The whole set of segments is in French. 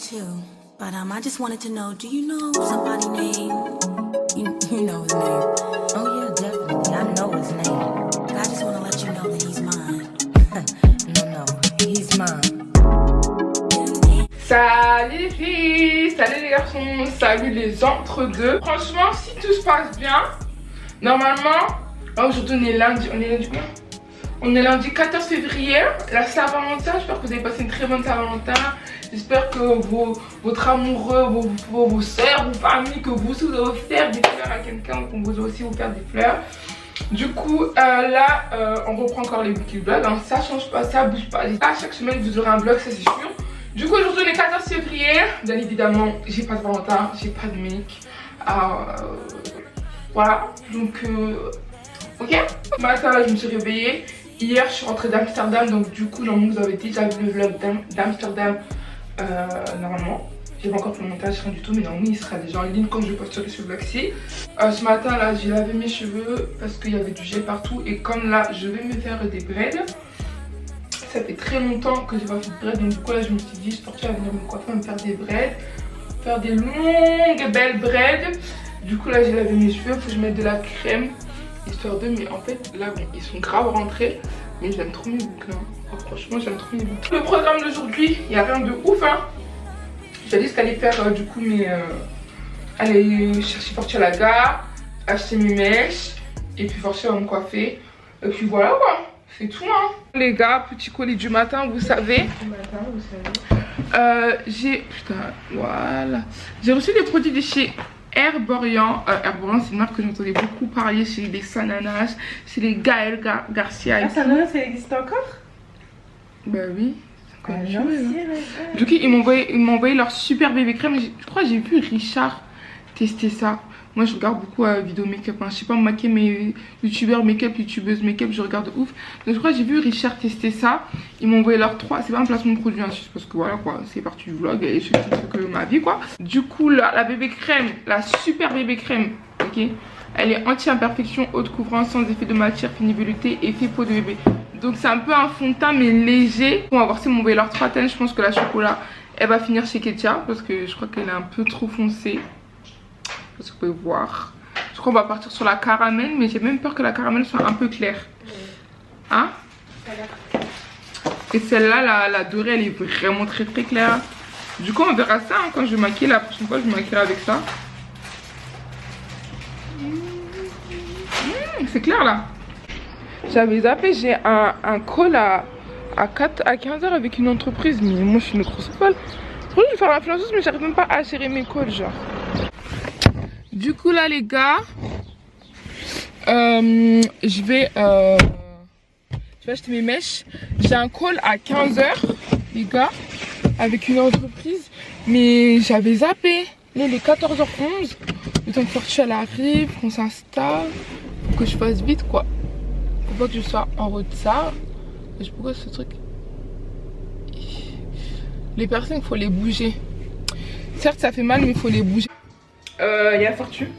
too. But I just wanted to know, do you know somebody named, you know his name? Oh yeah, definitely. I know his name. I just want to let you know that he's mine. No, he's mine. Salut les filles, salut les garçons, salut les entre-deux. Franchement, si tout se passe bien, normalement, aujourd'hui on est lundi quoi? On est lundi 14 février, la Saint-Valentin. J'espère que vous avez passé une très bonne Saint-Valentin. J'espère que votre amoureux, vos soeurs, vos familles, que vous aussi vous avez offert des fleurs à quelqu'un, qu'on vous a aussi offert des fleurs. Du coup, là, on reprend encore les weekly vlogs. Hein. Ça change pas, ça bouge pas. À chaque semaine, vous aurez un vlog, ça c'est sûr. Du coup, aujourd'hui, on est 14 février. Bien évidemment, j'ai pas de Valentin, j'ai pas de mec. Voilà, donc, ok. Ce matin, là, je me suis réveillée. Hier, je suis rentrée d'Amsterdam, donc du coup, normalement, vous avez déjà vu le vlog d'Amsterdam. Normalement, j'ai pas encore fait le montage, rien du tout, mais normalement, il sera déjà en ligne quand je posterai ce vlog-ci. Ce matin, là, j'ai lavé mes cheveux parce qu'il y avait du gel partout. Et comme là, je vais me faire des braids. Ça fait très longtemps que j'ai pas fait de braids, donc du coup, là, je me suis dit, je sortais à venir me coiffer, me faire des braids. Faire des longues, belles braids. Du coup, là, j'ai lavé mes cheveux, faut que je mette de la crème. Histoire de, mais en fait là bon, ils sont grave rentrés, mais j'aime trop mes boucles hein. Oh, franchement j'aime trop mes boucles. Le programme d'aujourd'hui, il n'y a rien de ouf hein. J'ai dit qu'elle allait faire du coup mes aller chercher Fortune à la gare, acheter mes mèches et puis Fortune va me coiffer et puis voilà quoi, c'est tout hein. Les gars, petit colis du matin, vous savez. Voilà, j'ai reçu des produits de chez Herborian. Herborian, c'est une marque que j'entendais beaucoup parler chez les Sananas, chez les Gaël Garcia. Ah, Sananas, ça existe encore? Bah oui. Du coup, ils m'ont envoyé leur super bébé crème. Je crois que j'ai vu Richard tester ça. Moi, je regarde beaucoup vidéo make-up. Hein. Je sais pas, maquiller mes youtubeurs make-up, youtubeuses make-up, je regarde ouf. Donc, je crois que j'ai vu Richard tester ça. Ils m'ont envoyé leurs 3. C'est pas un placement de produit, hein, juste parce que voilà quoi, c'est parti du vlog et je sais que ma vie quoi. Du coup, la bébé crème, la super bébé crème, ok. Elle est anti-imperfection, haute couvrance, sans effet de matière, fine velouté, effet peau de bébé. Donc, c'est un peu un fond de teint mais léger. On va voir si m'ont envoyé leurs 3 teintes. Je pense que la chocolat, elle va finir chez Ketia parce que je crois qu'elle est un peu trop foncée. Parce que vous pouvez voir. Je crois qu'on va partir sur la caramel, mais j'ai même peur que la caramel soit un peu claire. Hein? Et celle-là, la dorée, elle est vraiment très très claire. Du coup, on verra ça hein, quand je maquille. La prochaine fois, je me maquillerai avec ça. C'est clair là. J'avais zappé, j'ai un call à 15h avec une entreprise. Mais moi, je suis une grosse folle. Je vais faire l'influenceuse, mais j'arrive même pas à gérer mes calls, genre. Du coup là les gars, je vais acheter mes mèches. J'ai un call à 15h les gars avec une entreprise, mais j'avais zappé. Là il est 14h11, le temps que Fortune arrive, qu'on s'installe, faut que je fasse vite quoi. Faut pas que je sois en retard. Je pourquoi ce truc. Les personnes, il faut les bouger. Certes ça fait mal mais il faut les bouger. Il y a Fortune.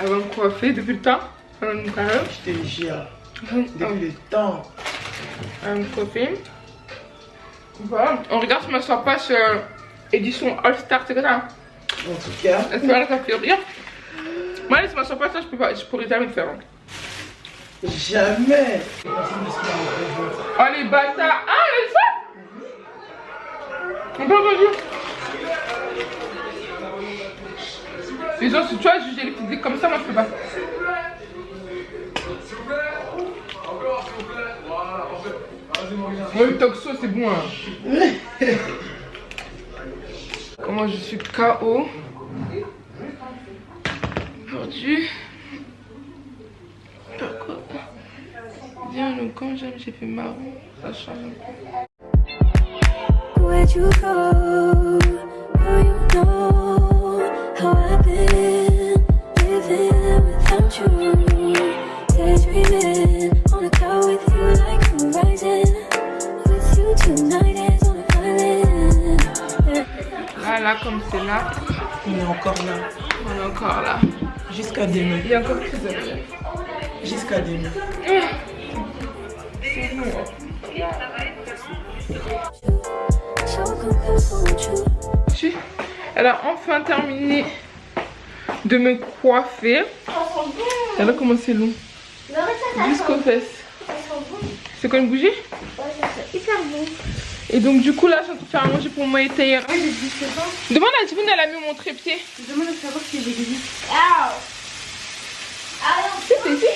Elle va me coiffer depuis le temps. Je te jure. Depuis le temps. Elle va me coiffer. Voilà. On regarde sur ma soeur page édition All Star, c'est ça. En tout cas. Ça fait rire. Moi, laisse ma soeur page, ça, je pourrais jamais le faire. Hein. Jamais. Oh les bâtards. Ah, elle fait. On peut bonjour. Les gens, si tu vois, juger les physiques comme ça, moi je peux pas. Moi le toxo c'est bon hein. Comment je suis KO aujourd'hui. Pourquoi? Bien le quand j'ai fait marron, ça change un peu. Where'd you go? Oh, you know how I've been living without you. Daydreaming on a cloud with you like horizon. With you tonight is on an island. Là, comme c'est là. On est encore là. On est encore là. Jusqu'à demain. Il y a encore plus de. Jusqu'à demain. C'est nous. Elle a enfin terminé de me coiffer. Elle a commencé long. Jusqu'aux fesses. C'est quoi une bougie? C'est hyper bon. Et donc du coup là je suis en train de faire à manger pour moi et Taïra. Demande à Divine, elle a mis mon trépied. Demande à savoir si j'ai des C'est ici.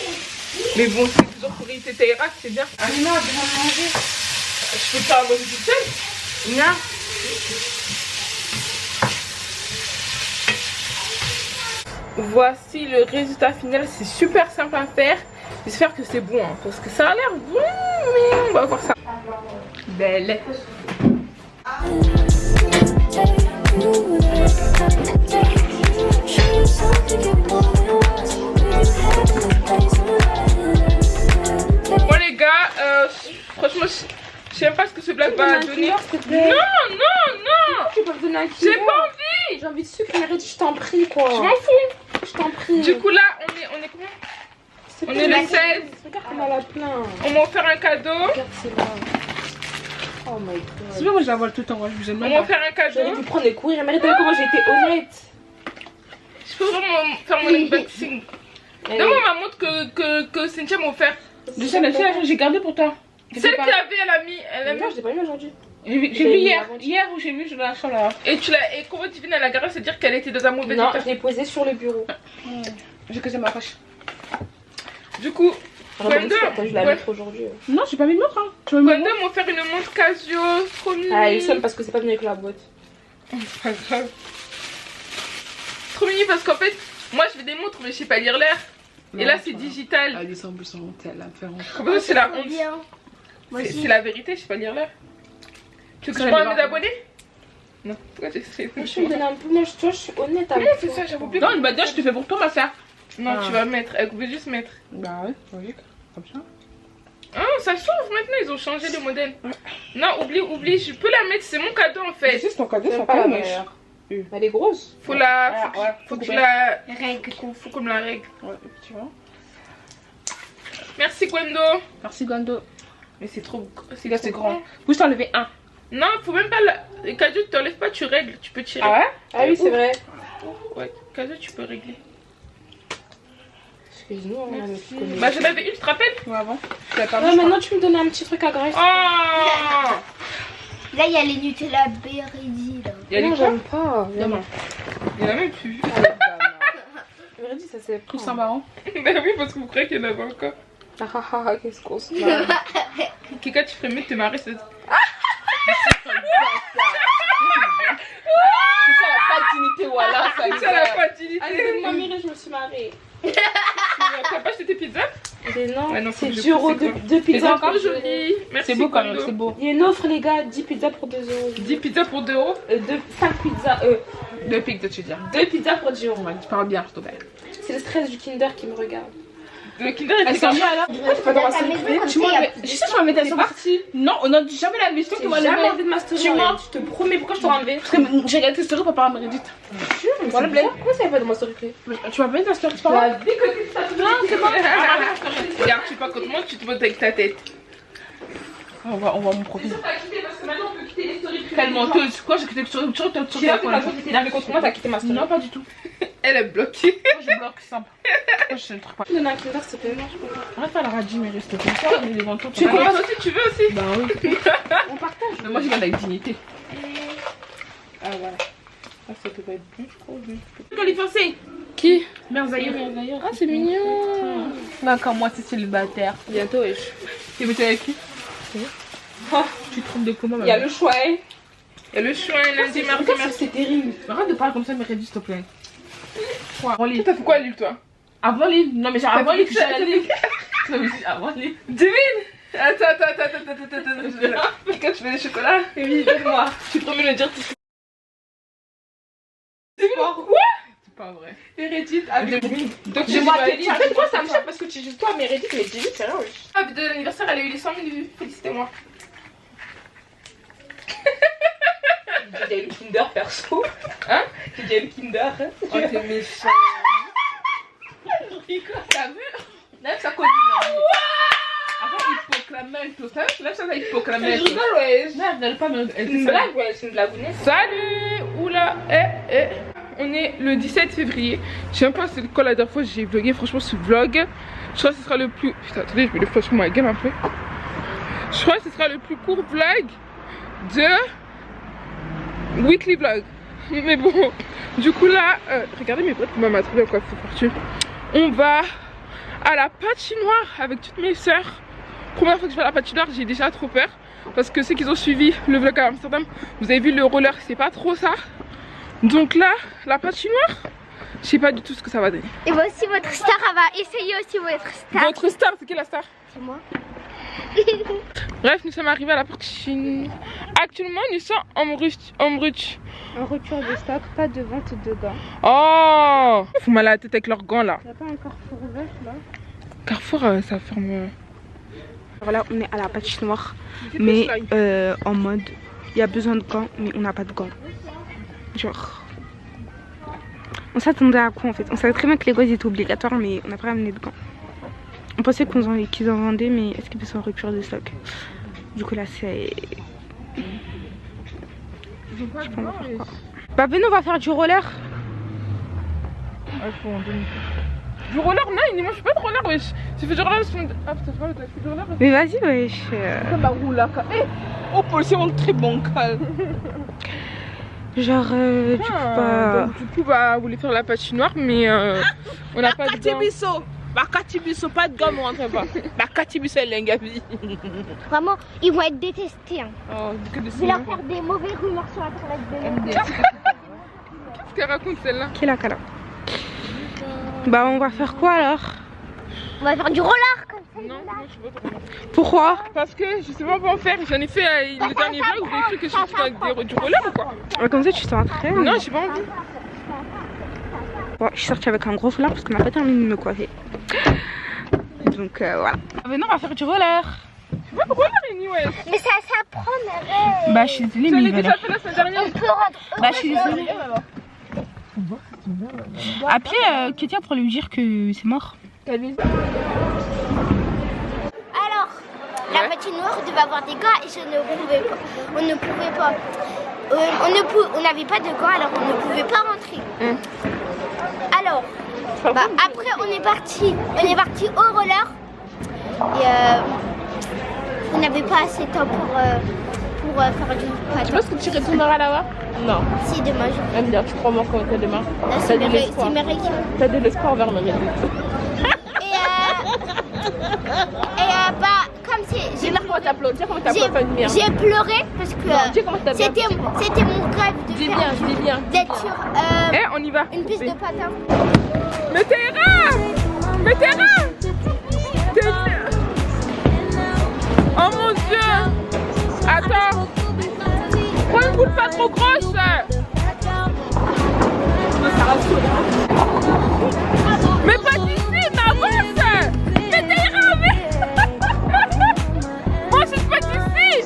Mais bon, c'est toujours pour irriter Taïra, c'est bien. Ah non, bien manger. Je peux te faire à manger toute seule. Viens. Voici le résultat final, c'est super simple à faire. J'espère que c'est bon hein, parce que ça a l'air bon, mais on va voir ça. Belle. Bon les gars, franchement je sais même pas ce que ce blague va donner. Non, non, non. Tu peux me donner un kilo? J'ai pas envie. J'ai envie de sucre, Meredith, je t'en prie quoi. Je m'en fous. Je t'en prie. Du coup là, on est combien? On est le 16. Regarde comme elle a plein. On m'a offert un cadeau. Regarde, c'est là. Oh my god. C'est vrai, moi je la vole tout le temps. Moi, je On m'a offert un J'aurais cadeau. dû prendre et courir. Meredith, comment j'ai été honnête. Je peux vraiment faire mon unboxing. Donne-moi ma montre que Cynthia m'a offert. Déjà, la fille, j'ai gardé pour toi. Celle qui avait, elle a mis. Non, je l'ai pas mis aujourd'hui. J'ai vu hier. Hier où j'ai vu, je la chambre là. Et comment Divine elle a garé, c'est-à-dire qu'elle était dans un mauvais Non, état. je l'ai posée sur le bureau. J'ai que ça ma poche. Du coup, Gwendo T'as dû la mettre aujourd'hui. Non, j'ai pas mis de montre. Hein. Tu m'as mis Gwendo m'a offert une montre Casio. Trop mimi. Ah, elle est seule parce que c'est pas venu avec la boîte. C'est pas grave. Trop mimi parce qu'en fait, moi je fais des montres mais je sais pas lire l'air. Et là c'est digital. Elle descend plus en honte, elle a fait honte. Comme ça c'est la honte. Bien. C'est la vérité, je sais pas lire l'air. Tu veux que je Ça, parle elle à est mes abonnés? Non, pourquoi t'essayes? Je me donne un peu, moi, toi, je suis honnête Comment avec on fait toi. ça? J'avoue plus. Non, bah déjà, je te fais pour toi, ma soeur. Non, Ah. tu vas mettre. Elle pouvait juste mettre. Bah ouais, logique. Comme ça. Ah, ça s'ouvre maintenant, ils ont changé le modèle. Non, oublie, je peux la mettre, c'est mon cadeau en fait. C'est ton cadeau, J'aime son pas la cadeau. meilleure. Elle est grosse. Faut la. Ouais, ouais, Faut que faut tu la. Règle. Faut qu'on me la règle. Ouais, tu vois. Merci Gwendo. Merci, Gondo. Mais c'est trop. Là, c'est grand. Vous, je t'en enlever un. Non, faut même pas la. Les cadeaux, tu t'enlèves pas, tu règles, tu peux tirer. Ah ouais? Ah oui, c'est vrai. Ouais, cadeau, tu peux régler. Excuse-nous, on a Merci. notre Bah, j'en avais une, tu te rappelles? Ouais, avant. Je l'avais pas Ouais, vu, je maintenant tu me donnes un petit truc à graisse. Oh! Là, il y a les Nutella Berry là. Il y a Non, les quoi? j'aime pas. Demain. Il y en a même plus. Meredith, ça c'est Plus un marron. Bah oui, parce que vous croyez qu'il y en avait encore. Ah ah ah, qu'est-ce qu'on se marre. Kika, tu ferais mieux de te marrer. C'est C'est ça la patinité, voilà. ça la facilité. Allez, donne-moi Mireille, je me suis marrée. T'as pas acheté tes pizzas? Mais non, Ouais, non, c'est faut que je 10 euros, pousse, c'est deux pizzas. encore pour 2 euros. joli. Merci. C'est beau quand même, Gwendo. c'est beau. Il y a une offre, les gars, 10 pizzas pour 2 euros. 10 pizzas pour 2 euros. 5 pizzas, 2 pics, tu veux dire. 2 pizzas pour 10 euros. Ouais, tu parles bien, s'il te plaît. C'est le stress du Kinder qui me regarde. Le Kinder Elle était s'en comme vient alors. Pourquoi tu pas dans ma story maison, privée? comme Tu ça, m'as y a mis. plus Je sais que tu m'as mis C'est c'est parti. Non, on n'a jamais la mission Tu que m'as moi jamais enlevé de ma story. Tu mens. Je te promets, pourquoi je t'aurais enlevé? Parce que j'ai regardé tes stories pour parler à Meredith. Voilà, Blaine. Pourquoi ça y a pas dans ma story privée? Tu m'as pas mis ta story, c'est pas Tu vrai? as déconné de ta story. Non, c'est bon. Regarde, tu sais pas contre moi, tu te montes avec ta tête. On va mon profil. T'as quitté parce que maintenant on peut quitter les stories privées. Quelle menteuse. Quoi, j'ai quitté sur Tu l'as fait quand tu étais énervé contre moi, t'as quitté ma story. Non, pas du tout. Elle est bloquée. Moi, je bloque, simple. Moi, je ne trouve pas. Tu me donnes un Kinder, s'il te plaît, non, je peux pas. Arrête pas la radie, mais reste comme ça. On est devant toi. Tu commences aussi, tu veux aussi? Bah oui. On partage. Mais moi, je viens avec dignité. Ah voilà. Ah, ça peut pas être bon, je crois. Qualifié. Qui? Merzaïr. Ah, c'est mignon. D'accord, moi, c'est célibataire. Bientôt, wesh. Tu veux avec qui? Oh, Tu te trompes de comment, il y a le choix, hein. Il y a le chouin, lundi, mardi, mercredi. C'est terrible. Arrête de parler comme ça, Meredith, s'il te plaît. Avant les. T'as fait quoi, lui, toi? Avant les. Non, mais genre T'as avant fait les. que ça, J'ai allé. Non, mais c'est avant les. Divine! Attends. Quand tu fais des chocolats? Oui, donne-moi. Tu peux me le dire tout de suite. C'est pas vrai. Meredith, avec Donc, j'ai moi télé. En fait, moi, ça me choque parce que tu joues toi, Meredith, mais Jimmy, c'est rien, wesh. Ah, de l'anniversaire, elle a eu les 100 000 vues. Félicitez-moi. J'ai déjà eu le Kinder perso. Hein? J'ai déjà eu le Kinder. Oh, t'es méchant. T'as vu? Là, ça connaît. Avant, hypocrite. Hippoclamento, ça là ça va Hippoclamento. Je rigole, ouais. Non, elle rigole pas, mais elle C'est une blague, ouais, c'est une blagounette. Salut. Oula, on est le 17 février. Je sais même pas c'est quand la dernière fois j'ai vlogué. Franchement ce vlog, je crois que ce sera le plus... Putain, attendez, je vais le faire sur ma gueule un peu. Je crois que ce sera le plus court vlog de weekly vlog. Mais bon, du coup là, regardez mes potes comment m'a trouvé en coiffure fortune. On va à la patinoire avec toutes mes soeurs. Première fois que je vais à la patinoire, j'ai déjà trop peur. Parce que ceux qui ont suivi le vlog à Amsterdam, vous avez vu le roller, c'est pas trop ça. Donc là, la patinoire, je sais pas du tout ce que ça va donner. Et voici votre star, elle va essayer aussi votre star. Votre star, c'est qui la star? C'est moi. Bref, nous sommes arrivés à la patinoire. Actuellement, nous sommes en brut. En rupture de stock, pas de vente de gants. Oh, faut mal à la tête avec leurs gants là. Y'a pas un Carrefour ouvert là? Carrefour, ça ferme. Alors là, on est à la patinoire, mais en mode, il y a besoin de gants, mais on n'a pas de gants. Genre, on s'attendait à quoi en fait? On savait très bien que les gants étaient obligatoires, mais on n'a pas ramené de gants. On pensait qu'ils en vendaient, mais est-ce qu'ils sont en rupture de stock? Du coup là, c'est... Je sais pas, on va faire quoi. Bah venez, on va faire du roller. Du roller, non, moi je fais pas de roller, wesh. J'ai fait du roller, ah putain, t'as fait du roller. Mais vas-y, wesh. Comme la roue là, oh, policier, on est très bancal. Genre, du coup, bah... Donc, du coup, bah, on voulait faire la patinoire, mais on n'a pas de gants. Bakatibiso, pas de gants, on rentre pas. Bakatibiso, l'engabi. Vraiment, ils vont être détestés. Hein. Oh, que de Je vais leur faire des mauvais rumeurs sur internet. Qu'est-ce qu'elle raconte celle-là? Qui est la cala? Bah, on va faire quoi alors? On va faire du roller comme ça. Non, moi je veux pas. Pourquoi? Parce que je sais pas comment faire. J'en ai fait le dernier vlog, vous avez cru que je suis avec du roller ou quoi? Comme ça, tu t'entraînes. Non, j'ai pas envie. Bon, je suis sortie avec un gros foulard parce qu'on n'a pas terminé de me coiffer. Donc voilà. Venez, on va faire du roller. Je sais pas pourquoi on a réuni, ouais. Mais ça prend, mais... Bah, je suis désolée, Je mais l'ai il va déjà fait la semaine dernière. On peut rentrer. Bah, je suis désolée. Appelez Ketia pour lui dire que c'est mort. Alors, la patinoire devait avoir des gants et je ne pouvais pas. On ne pouvait pas. On n'avait pas de gants, alors on ne pouvait pas rentrer. Alors, bah, après on est parti au roller et on n'avait pas assez de temps pour faire du Tu patin. penses que tu retourneras là-bas? Non. Si, demain je... Même bien, tu crois encore que demain? Là, T'as de l'espoir. c'est mérité. T'as de l'espoir vers le Reddit. Bah, comme c'est... Dis-leur comment t'applaudis, dis comment t'applaudis bien. J'ai pleuré parce que dis comment t'as bien. c'était mon rêve de Dis faire bien, dis bien. d'être sur On y va. une piste de patin. Mais Théra! Mais Théra! Oh mon dieu! Attends! Prends une boule pas trop grosse! Mais pas d'ici, mais avance! Mais Théra, mais... Moi je suis pas d'ici!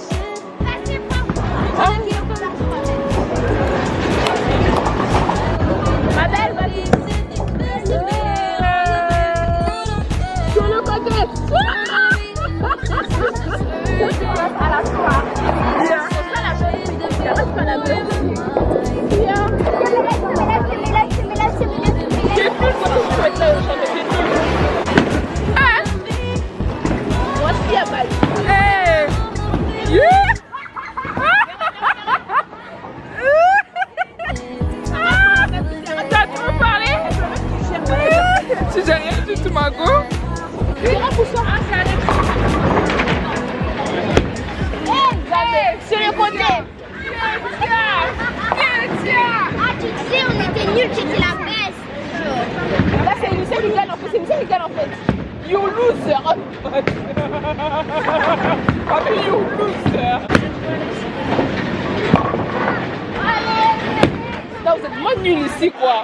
Ma belle, vas-y. Sur le côté. À la soirée. C'est pas la bonne. Reste pas la bonne. Voici à balle. T'as trop parlé? Si j'ai rien du tout, ma go. Sur le côté. Ah, tu sais, on était nuls, j'étais la baisse. Là, c'est Lucien qui gagne en fait. C'est Lucien qui gagne en fait. You loser. Papi, you loser. Non, vous êtes moins nuls ici, quoi.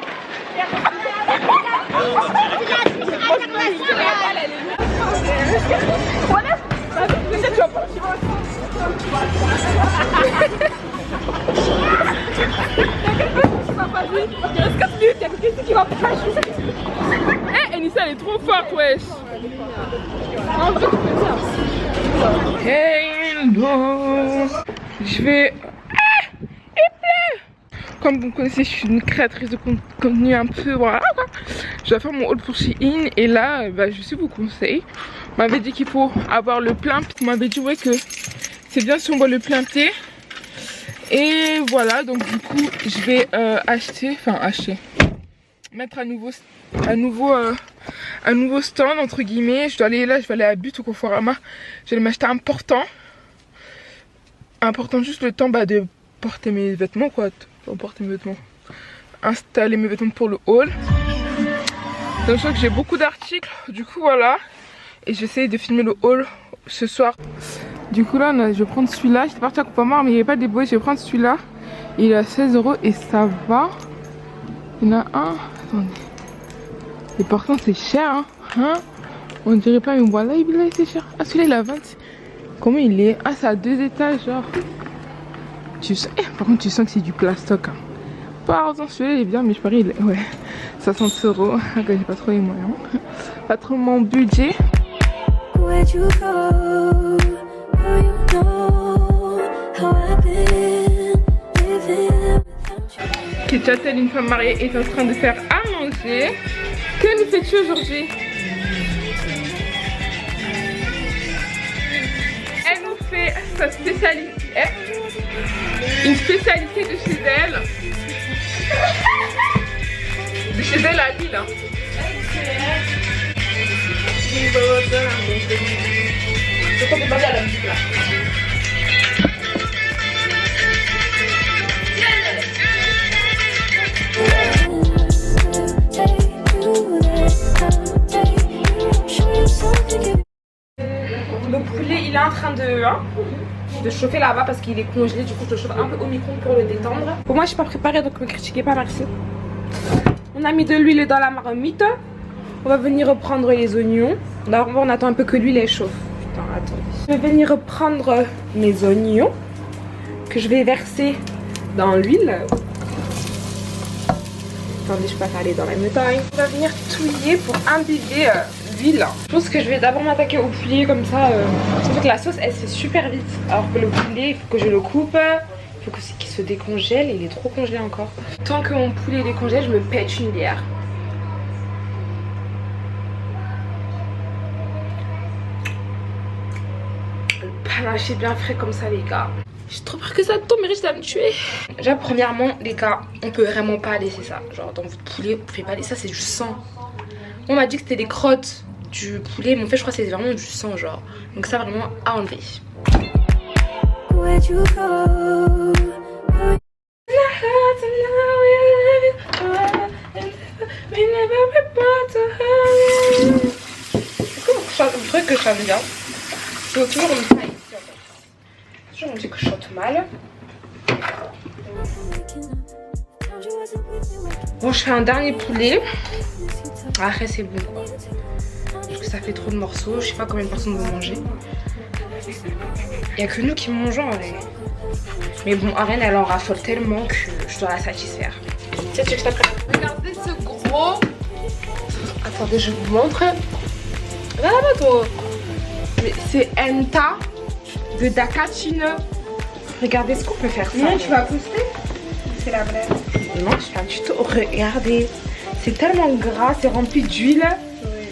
Enissa, elle est trop forte, wesh. En vrai, tu peux le faire. Hello. Je vais... Comme vous me connaissez, je suis une créatrice de contenu un peu, voilà. Je vais faire mon haul pour Shein et là, je suis vous conseille. On m'avait dit qu'il faut avoir le plein, puis on m'avait dit ouais que c'est bien si on voit le plein thé. Et voilà, donc du coup, je vais mettre un nouveau stand entre guillemets. Je vais aller à But au Conforama. Je vais m'acheter important juste le temps de porter mes vêtements quoi. Porter mes vêtements, installer mes vêtements pour le haul. Donc je crois que j'ai beaucoup d'articles, du coup voilà, et j'essaie de filmer le haul ce soir. Du coup là je vais prendre celui-là, j'étais partie à Groupama mais il n'y avait pas de déboué, je vais prendre celui-là. Il est à 16 € et ça va. Il y en a un, attendez, et pourtant c'est cher hein, on dirait pas mais voilà il est c'est cher. Ah celui-là il est à 20, comment il est? Ah c'est à 2 étages genre. Par contre tu sens que c'est du plastoc hein. Pardon celui-là il est bien mais je parie il est... ouais 60 €. J'ai pas trop les moyens. Pas trop mon budget. Where'd you go? Oh, you know how I've been living without you. Ketia, telle une femme mariée, est en train de faire à manger. Que nous fais-tu aujourd'hui? Elle nous fait sa spécialité. Une spécialité de chez elle. De chez elle à Lille. Hein. Je crois qu'on va à la musique là. Le poulet il est en train de chauffer là-bas parce qu'il est congelé, du coup je le chauffe un peu au micro pour le détendre. Pour moi je suis pas préparée donc me critiquez pas, merci. On a mis de l'huile dans la marmite. On va venir reprendre les oignons. D'abord on attend un peu que l'huile chauffe. Putain, attendez. Je vais venir reprendre mes oignons que je vais verser dans l'huile. Attendez, je peux pas aller dans la métaille. On va venir touiller pour imbiber l'huile. Je pense que je vais d'abord m'attaquer au poulet comme ça. En fait la sauce elle se fait super vite. Alors que le poulet il faut que je le coupe. Il faut qu'il se décongèle. Il est trop congelé encore. Tant que mon poulet décongèle, je me pète une bière. Le panache est bien frais comme ça les gars. J'ai trop peur que ça tombe, mais risque de me tuer. Déjà premièrement les gars, on peut vraiment pas laisser ça. Genre dans votre poulet, vous pouvez pas laisser ça, c'est du sang. On m'a dit que c'était les crottes du poulet, mais en fait je crois que c'est vraiment du sang genre. Donc ça vraiment à enlever. Where'd you go? Vous trouvez que je chante bien? C'est toujours comme ça ici en fait. Toujours on dit que je chante mal. Bon, je fais un dernier poulet. Après c'est bon quoi. Parce que ça fait trop de morceaux. Je sais pas combien de personnes vont manger. Il n'y a que nous qui mangeons en vrai. Mais bon, Arène elle en raffole tellement que je dois la satisfaire. Tiens, tu veux que je t'apprête? Regardez ce gros. Attendez, je vous montre. Là-bas toi. C'est un tas de Dakatine. Regardez ce qu'on peut faire ça. Non, tu vas poster? C'est la blague. Non, je fais un tuto. Regardez. C'est tellement gras, c'est rempli d'huile. Oui.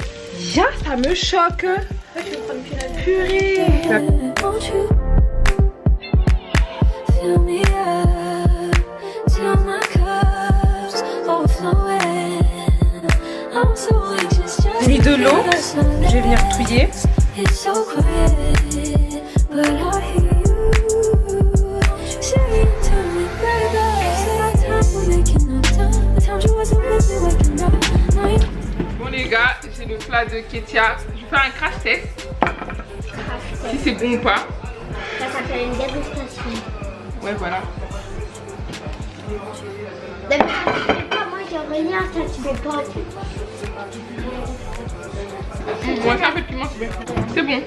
Ya, ça me choque. Là, tu veux prendre une purée. Won't you fill me up till my cup's overflowing? I'm so anxious just J'ai mis de l'eau. Je vais venir touiller. It's so quiet, but I hear you saying to me, baby, say our time we're making up time. The times you wasn't with me waking up. Now you Bon les gars, j'ai le plat de Ketia. Je vais faire un crash test. Si c'est bon ou pas. Ça s'appelle une dégustation. Ouais voilà. Moi j'ai rien, ça tu fais pas. On va faire un peu de piment, c'est bien. C'est bon.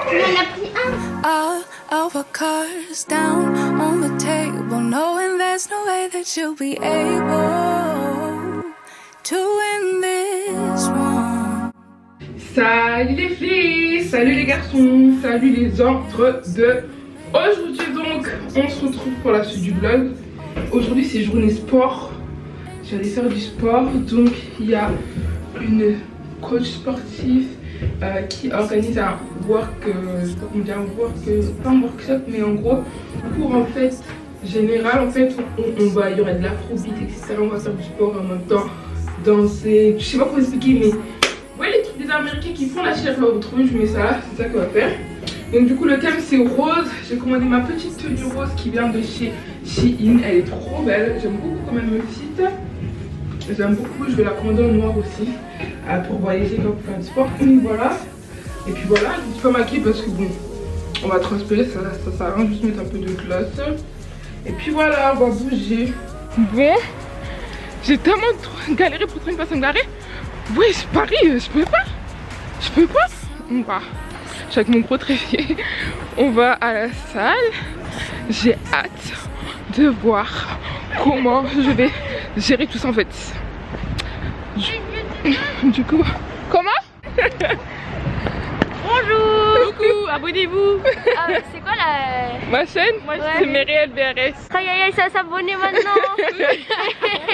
On en a pris un. all of our cards down on the table, knowing there's no way that you'll be able to win this one. Salut les filles, salut les garçons, salut les ordres de aujourd'hui. Donc on se retrouve pour la suite du vlog. Aujourd'hui c'est journée sport. J'allais faire du sport, donc il y a une coach sportive qui organise un work, je sais pas comment dire, pas un workshop, mais en gros cours en fait général. En fait il y aura de l'afrobeat, etc. On va faire du sport en même temps, danser, je sais pas comment expliquer, mais ouais, les trucs des Américains qui font la chair là, vous trouvez, je mets ça là, c'est ça qu'on va faire. Donc du coup le thème c'est rose. J'ai commandé ma petite tenue rose qui vient de chez Shein. Elle est trop belle, j'aime beaucoup quand même le site. J'aime beaucoup, je vais la commander en noir aussi pour voyager comme pour faire du sport. Donc voilà. Et puis voilà, je ne suis pas maquillée parce que bon, on va transpirer, ça sert à rien, juste mettre un peu de gloss. Et puis voilà, on va bouger. Bon, j'ai tellement galéré pour trouver une personne garée. Oui, c'est Paris, je peux pas. On va. Je suis avec mon gros trépied. On va à la salle. J'ai hâte de voir comment je vais gérer tout ça en fait. Du coup, comment? Bonjour. Coucou, abonnez-vous. C'est quoi la... Ma chaîne? C'est Myriel BRS. Aïe aïe aïe, ça s'abonner maintenant.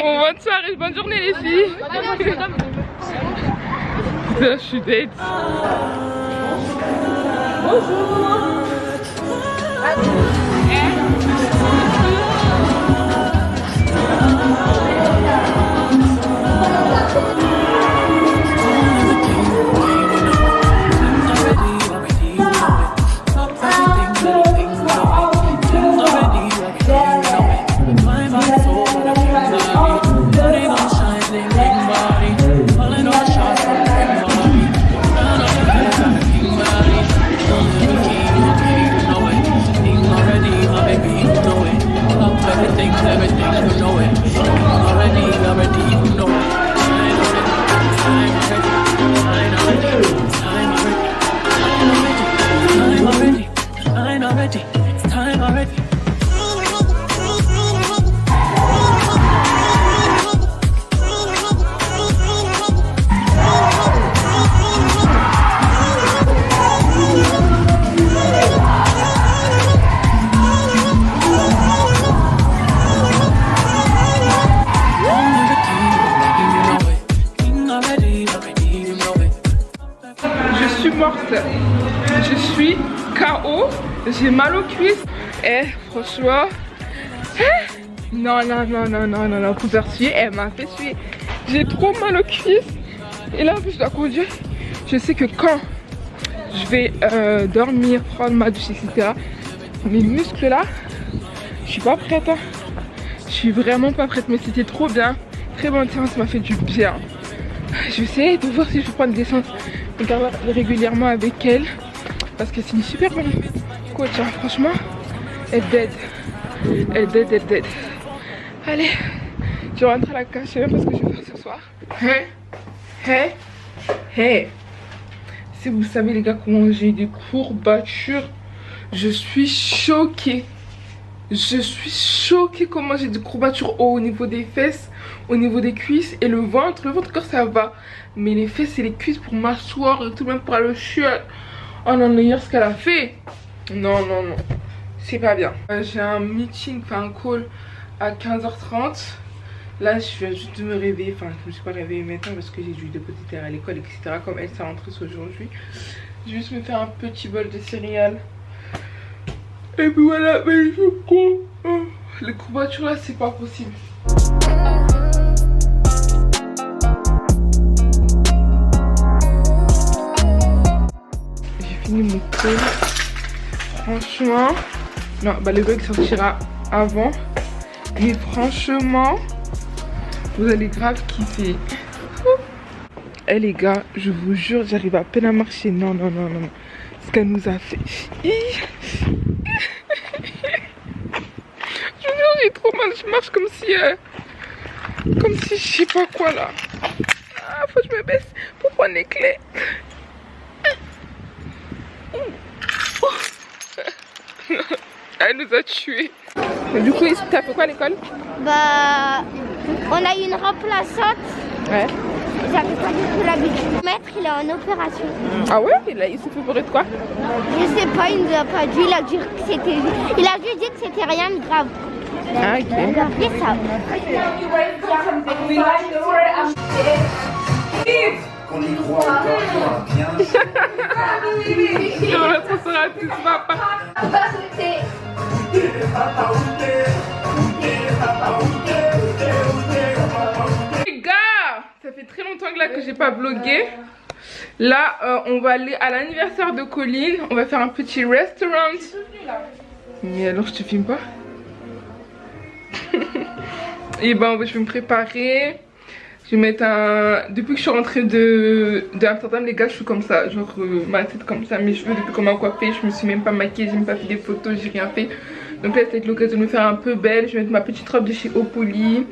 Bon, bonne soirée, bonne journée les filles. Putain, je suis dead. Je suis KO, j'ai mal aux cuisses. Et franchement, non, pour faire suer, elle m'a fait suer. J'ai trop mal aux cuisses. Et là en plus je dois conduire. Je sais que quand je vais dormir, prendre ma douche, etc., mes muscles là, je suis pas prête hein. Je suis vraiment pas prête, mais c'était trop bien. Très bonne séance, ça m'a fait du bien. Je vais essayer de voir si je peux prendre des séances régulièrement avec elle, parce que c'est une super bonne coach hein. Franchement elle dead. Allez, je rentre à la cage, je sais même pas ce que je vais faire ce soir. Hey. Si vous savez les gars comment j'ai des courbatures, je suis choquée. Comment j'ai des courbatures au niveau des fesses, au niveau des cuisses et le ventre. Le ventre encore ça va, mais les fesses et les cuisses pour m'asseoir et tout, même pour aller au chiottes. Oh non, hier ce qu'elle a fait, non, c'est pas bien. J'ai un meeting, enfin un call à 15h30. Là je viens juste de me réveiller, enfin je me suis pas réveillée maintenant parce que j'ai dû déposer à l'école, etc. Comme elle s'est rentrée aujourd'hui. Je vais juste me faire un petit bol de céréales. Et puis voilà, mais je crois. Les courbatures là, c'est pas possible. J'ai fini mon call. Franchement, non, bah le vlog sortira avant. Mais franchement, vous allez grave kiffer. Eh les gars, je vous jure, j'arrive à peine à marcher. Non. Ce qu'elle nous a fait. J'ai trop mal, je marche comme si je sais pas quoi là. Ah, faut que je me baisse pour prendre les clés. Elle nous a tués. Du coup, t'as fait quoi à l'école? Bah, on a eu une remplaçante. Ouais. J'avais pas du tout l'habitude. Maître, il est en opération. Ah ouais? Il s'est fait opérer de quoi? Je sais pas, il nous a pas dit. Il a dit que c'était. Il a juste dit que c'était rien de grave. Ah ok. Et ça. Qu'on y croit encore, bien. On va se à tous, papa. Les gars, ça fait très longtemps que j'ai pas vlogué. Là, on va aller à l'anniversaire de Colline. On va faire un petit restaurant. Mais alors, je te filme pas? Et ben, je vais me préparer. Je vais mettre un... Depuis que je suis rentrée de Amsterdam, les gars, je suis comme ça. Genre, ma tête comme ça, mes cheveux depuis qu'on m'a coiffée. Je me suis même pas maquillée, j'ai même pas fait des photos, j'ai rien fait. Donc là, c'est l'occasion de me faire un peu belle. Je vais mettre ma petite robe de chez Opoly.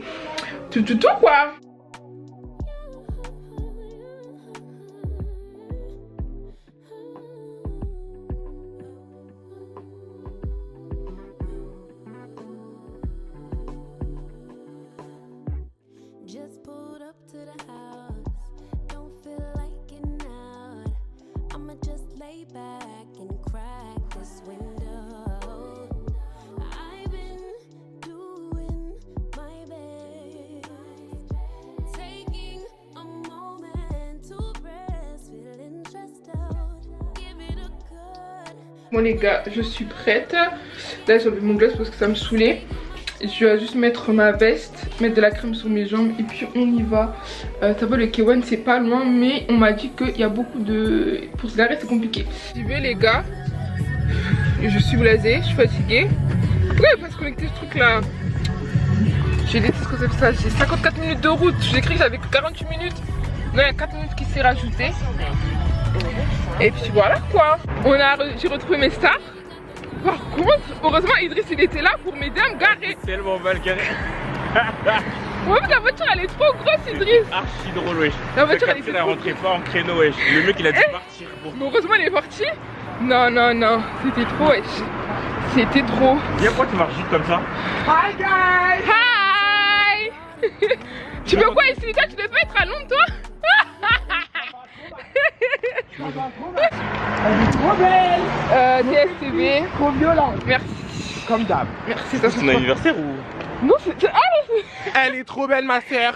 Tout quoi. Just pulled up to the house. Don't feel like getting out. I'ma just lay back and crack this window. I've been doing my best, taking a moment to rest, feeling stressed out. Give it a good. Bon les gars, je suis prête. Là j'ai enlevé mon glace parce que ça me saoulait. Je vais juste mettre ma veste, mettre de la crème sur mes jambes et puis on y va. Ça va, le K1 c'est pas loin, mais on m'a dit qu'il y a beaucoup de... Pour se garer c'est compliqué. J'y vais les gars. Je suis blasée, je suis fatiguée. Pourquoi il va pas se connecter ce truc là? J'ai détesté ce que c'est ça. J'ai 54 minutes de route. J'ai écrit que j'avais que 48 minutes. Non, il y a 4 minutes qui s'est rajouté. Et puis voilà quoi. J'ai retrouvé mes stars. Par contre, heureusement Idriss il était là pour m'aider à me garer. C'est tellement mal garé. Ouais mais la voiture elle est trop grosse Idriss. Archi drôle wesh. La voiture elle est trop grosse. Elle rentrait pas en créneau wesh. Le mec il a dû partir. Mais heureusement elle est partie. Non, c'était trop wesh. C'était trop. Viens, pourquoi tu marches juste comme ça? Hi guys. Hi. Tu veux quoi ici? Toi tu devais pas être à Londres toi? Elle est trop belle. DSTV. Trop violente. Merci. Comme d'hab. Merci. C'est ton anniversaire ou? Non c'est... Ah mais c'est... Elle est trop belle, ma sœur.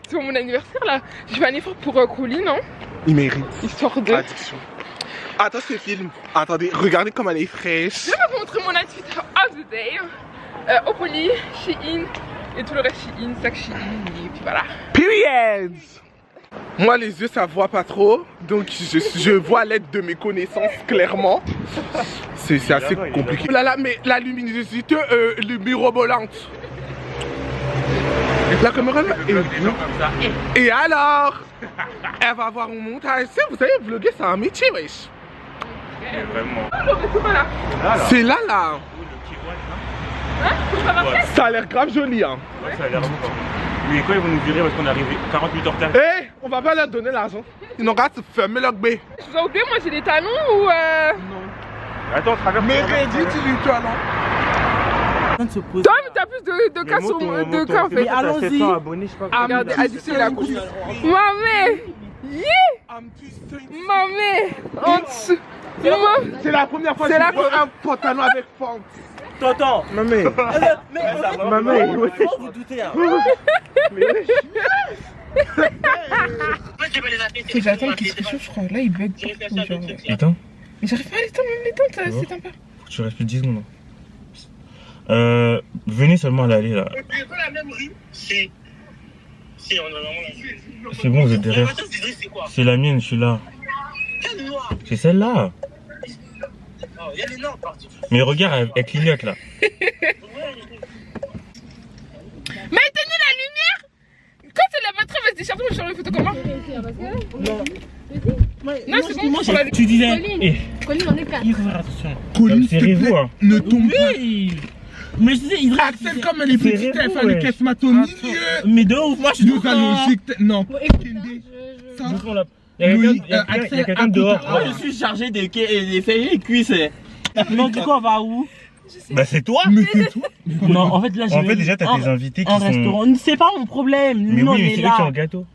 C'est pour mon anniversaire là. J'ai fait un effort pour Colline, non? Il mérite. Histoire de... Addiction. Attends ce film. Attendez, regardez comme elle est fraîche. Je vais vous montrer mon outfit of the day. Opoly, Shein et tout le reste Shein, sac Shein et puis voilà. Period. Moi les yeux ça voit pas trop, donc je vois à l'aide de mes connaissances clairement. C'est assez compliqué. Oh là là, mais la luminosité mirobolante. La caméra là est... Et alors? Elle va avoir un montage. Vous savez, vlogger c'est un métier wesh. Vraiment. C'est là. Ça a l'air grave joli hein. Ouais, ça a l'air bon. Mais quand ils vont nous virer parce qu'on est arrivé 48 heures tard. Eh, on va pas leur donner l'argent. Ils n'ont qu'à se fermer leur baie. Je vous ai oublié, moi j'ai des talons ou Non. Attends, on traverse. Mais Reddit, tu lui talons. Toi, mais t'as plus de cas sur moi, de cas en fait. Allons-y. Regardez, addiction la couche. Maman! Yeah! Maman! En dessous. C'est la première fois que je vois un pantalon avec fente. Tonton. Maman. Maman. Vous doutez hein. J'attends qu'il se chauffe, je crois. Là, il bug beaucoup. Genre. Attends. Mais j'arrive pas à l'éteindre, même l'éteindre, c'est sympa. Faut que tu restes plus de 10 secondes. Venez seulement à l'aller là. C'est pas la même rue. Si, on a vraiment la rue. C'est bon, vous êtes derrière. C'est la mienne, je suis là. Quelle noire? C'est celle-là. Il y a les noirs partout. Mais regarde, elle clignote là. Mais éteignez la lumière! Quand c'est la batterie, vas-y, cherche-moi, je suis sur les photos comment? Non, c'est bon, moi, tu disais. Colline, on est quatre. Il faut faire attention. Colline, serrez-vous hein. Ne tombe pas. Mais je disais, il Axel, comme elle est petite, elle fait le caisse mat au milieu. Mais de ouf, moi je suis Nous allons logique. Non. Il y a quelqu'un dehors. Moi, je suis chargé de faire les cuisses. Non, du coup, on va où? Bah, c'est toi. Mais c'est toi. Non, en fait, là, j'ai. En fait, déjà, t'as tes invités qui un sont. restaurant. C'est pas mon problème. Mais Nous, on oui, mais est c'est eux qui ont là. le gâteau.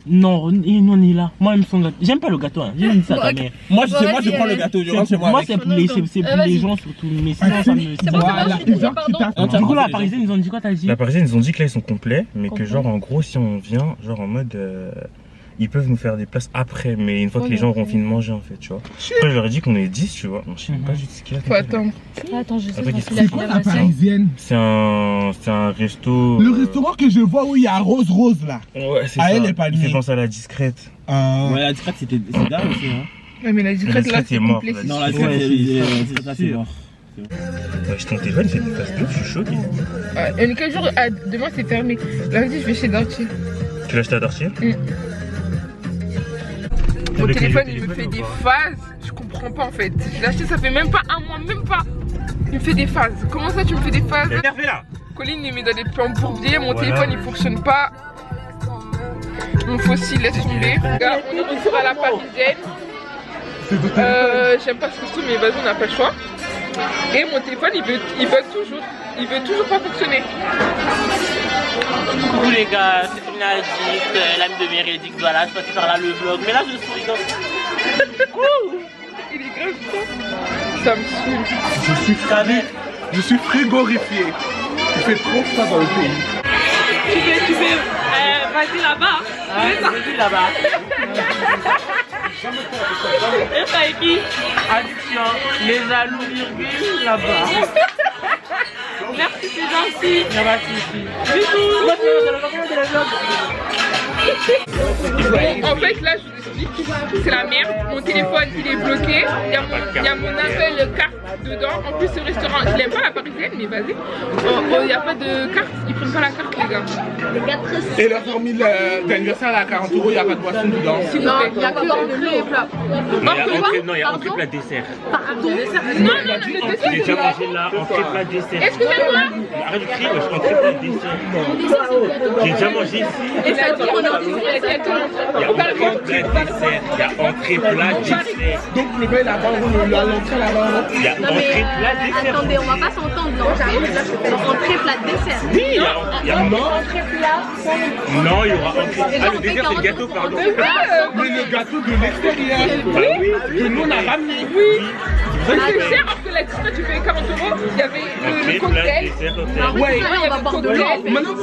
Non, nous on est là. Moi, ils me font gâteau. J'aime pas le gâteau. Hein. J'ai dit ça à ta mère. Moi, je prends le gâteau. Je rentre chez moi. Moi, c'est pour les gens surtout. Mais sinon, ça me. Du coup, la parisienne, ils ont dit quoi? T'as dit? La parisienne, ils ont dit que là, ils sont complets. Mais que, genre, en gros, si on vient, genre en mode. Ils peuvent nous faire des places après, mais une fois que les gens auront fini de manger en fait, tu vois. Après, je leur ai dit qu'on est 10, tu vois. Je sais pas juste ce qu'il a. Faut attendre. Attends, je sais pas. C'est quoi la parisienne? C'est un resto. Le restaurant que je vois où il y a Rose là. Ouais, c'est ça. Elle est pas Il fait penser à la discrète. Ouais, la discrète c'était dingue aussi, hein. Ouais, mais la discrète là, c'est mort. Non, la discrète c'est mort. Ouais, ton téléphone, il fait des passes d'eau, je suis choqué. Ouais, quel jour demain c'est fermé. Lundi, je vais chez Darty. Tu l'as acheté à Darty? Mon téléphone il me fait des phases, je comprends pas en fait. Je l'ai acheté ça fait même pas un mois, même pas. Il me fait des phases. Comment ça tu me fais des phases? Là. Colline il met dans des plans bourbiers, mon téléphone il fonctionne pas. Mon fossile laisse tomber. Regarde, on est retour à la parisienne. J'aime pas ce costume mais vas-y on n'a pas le choix. Et mon téléphone il veut toujours pas fonctionner. Coucou les gars, c'est Tomina Addict, l'âme de Mérédic, voilà, je passais par là le vlog, mais là je suis dans... Il est grave ça me saoule. Je suis frigorifié. Il fait trop froid dans le pays. Tu fais, vas-y là-bas. Vas-y là-bas. Et ça et qui? Addiction, les jaloux virgule là-bas. Merci, c'est gentil. En fait là je vous explique, c'est la merde, mon téléphone il est bloqué, il y a mon appel carte dedans, en plus ce restaurant, je l'aime pas la parisienne mais vas-y, il n'y a pas de carte, ils prennent pas la carte les gars. Et leur formule d'anniversaire à 40 €, il n'y a pas de boisson dedans. Non, il y a que le et plat. Non, il y a entrée plat dessert. Non, le dessert. J'ai déjà mangé là, entrée plat dessert. Excusez-moi. Arrête de crier, entrée plat dessert. J'ai déjà mangé ici. Et ça dit qu'on a Il y a entrée plat dessert. Donc le bain là-bas, l'entrée là-bas. Il y a entrée plat dessert. Attendez, on va pas s'entendre, non. Entrée plat dessert. Oui, il y a entrée plat. Non, il y aura entrée. Ah, le dessert c'est le gâteau, pardon. Mais le gâteau de l'extérieur. Oui. Que nous on a ramené. Oui. C'est cher parce que la discrète tu payais 40 €, il y avait le cocktail. Ouais, il y avait le cocktail. Maintenant,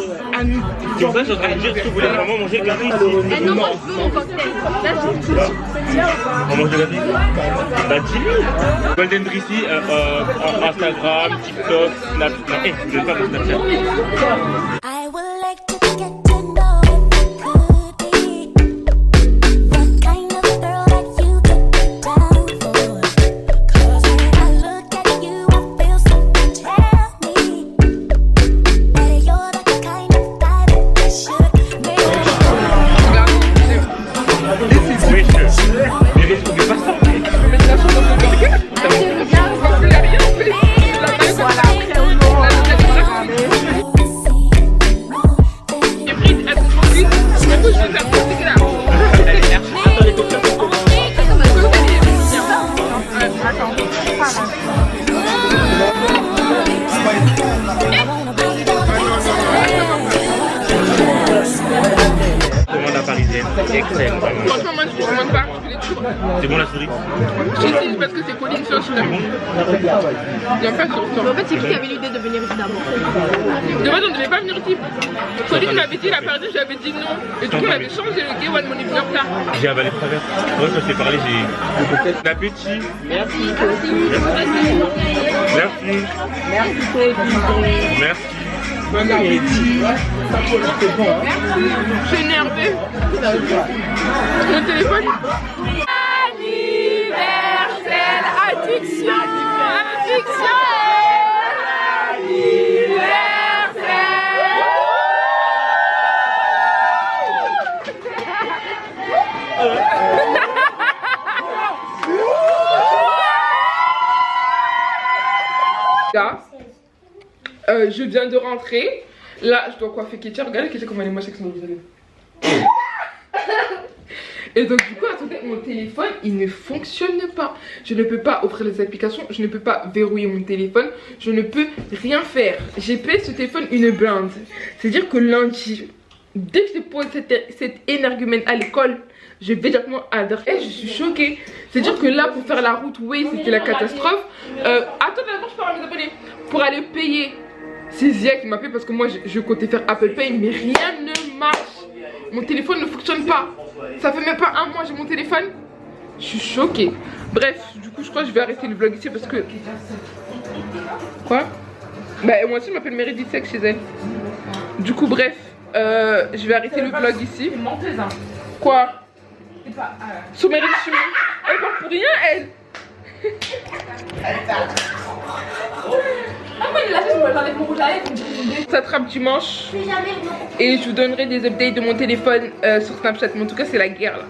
c'est pour ça que je suis en train de dire que vous voulez vraiment manger le gâteau ici. Non, moi je veux mon cocktail. Là, On mange le gâteau ici? Bah dis-lui. Golden Drissi, Instagram, TikTok, Snapchat. Eh, vous n'avez pas mon Snapchat. I would like to get to know if it could be the kind of girl that you could get down for. 'Cause when I look at you, I feel something tell me that you're the kind of guy that I should marry. Oui, mais risque de pas ça. Commande à parisienne, excellent. Franchement, moi je commande pas, je fais des trucs. C'est bon la souris? J'utilise parce que c'est Colline sur Instagram. J'aime pas sur ça. en fait, c'est qui avait l'idée de venir ici d'abord? De base, on devait pas venir ici. Colline m'avait dit la parisienne, j'avais dit non. Et du coup, on avait changé le gay one, on est venu en retard. J'ai avalé le travers. Moi, quand je t'ai parlé, j'ai. Bon appétit. Merci. Merci. Merci. Bon appétit. Je suis énervée. Mon téléphone. Anniversaire, addiction, addiction, je viens de rentrer. Là, je dois coiffer Kétia. Regardez Kétia comme elle est moche avec son visage. Et donc du coup, attendez, mon téléphone, il ne fonctionne pas. Je ne peux pas ouvrir les applications, je ne peux pas verrouiller mon téléphone, je ne peux rien faire. J'ai payé ce téléphone une blinde. C'est-à-dire que lundi, Dès que je pose cette énergumène à l'école, je vais directement adresser. Je suis choquée. C'est-à-dire que là, pour faire la route, oui, c'était la catastrophe. Attends, d'abord, je parle à mes abonnés. Pour aller payer, c'est Zia qui m'a payé parce que moi, je comptais faire Apple Pay, mais rien ne marche. Mon téléphone ne fonctionne pas. Ça fait même pas un mois, j'ai mon téléphone. Je suis choquée. Bref, du coup, je crois que je vais arrêter le vlog ici parce que... Quoi? Bah, moi aussi, je m'appelle Meredith Sec chez elle. Du coup, bref, je vais arrêter le vlog ici. Quoi? Sous mes réductions. Elle parle pour rien, elle. Ça attrape dimanche. Et je vous donnerai des updates de mon téléphone sur Snapchat. Mais en tout cas, c'est la guerre là.